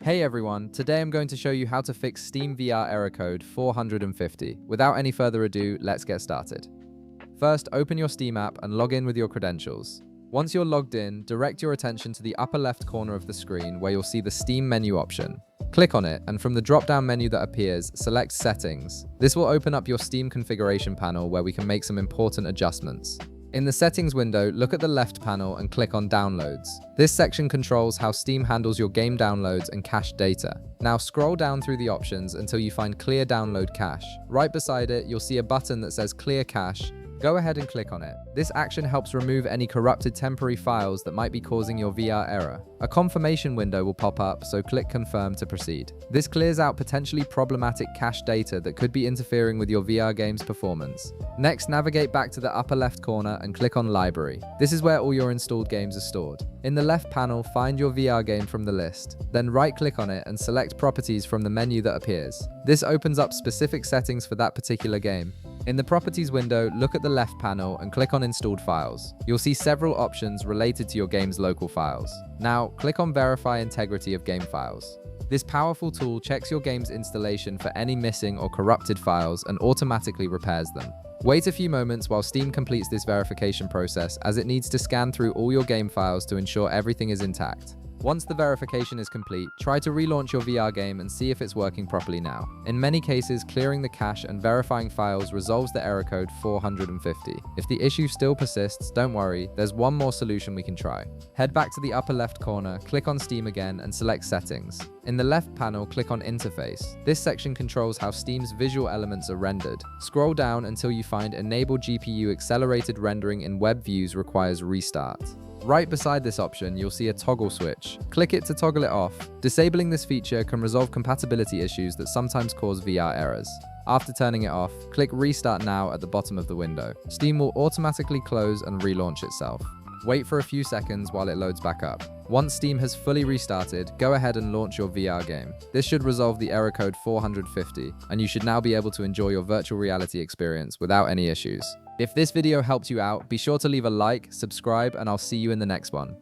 Hey everyone, today I'm going to show you how to fix Steam VR error code 450. Without any further ado, let's get started. First, open your Steam app and log in with your credentials. Once you're logged in, direct your attention to the upper left corner of the screen where you'll see the Steam menu option. Click on it, and from the drop-down menu that appears, select Settings. This will open up your Steam configuration panel where we can make some important adjustments. In the Settings window, look at the left panel and click on Downloads. This section controls how Steam handles your game downloads and cached data. Now scroll down through the options until you find Clear Download Cache. Right beside it, you'll see a button that says Clear Cache. Go ahead and click on it. This action helps remove any corrupted temporary files that might be causing your VR error. A confirmation window will pop up, so click Confirm to proceed. This clears out potentially problematic cache data that could be interfering with your VR game's performance. Next, navigate back to the upper left corner and click on Library. This is where all your installed games are stored. In the left panel, find your VR game from the list. Then right-click on it and select Properties from the menu that appears. This opens up specific settings for that particular game. In the Properties window, look at the left panel and click on Installed Files. You'll see several options related to your game's local files. Now, click on Verify Integrity of Game Files. This powerful tool checks your game's installation for any missing or corrupted files and automatically repairs them. Wait a few moments while Steam completes this verification process, as it needs to scan through all your game files to ensure everything is intact. Once the verification is complete, try to relaunch your VR game and see if it's working properly now. In many cases, clearing the cache and verifying files resolves the error code 450. If the issue still persists, don't worry, there's one more solution we can try. Head back to the upper left corner, click on Steam again, and select Settings. In the left panel, click on Interface. This section controls how Steam's visual elements are rendered. Scroll down until you find Enable GPU Accelerated Rendering in Web Views requires restart. Right beside this option, you'll see a toggle switch. Click it to toggle it off. Disabling this feature can resolve compatibility issues that sometimes cause VR errors. After turning it off, click Restart Now at the bottom of the window. Steam will automatically close and relaunch itself. Wait for a few seconds while it loads back up. Once Steam has fully restarted, go ahead and launch your VR game. This should resolve the error code 450, and you should now be able to enjoy your virtual reality experience without any issues. If this video helped you out, be sure to leave a like, subscribe, and I'll see you in the next one.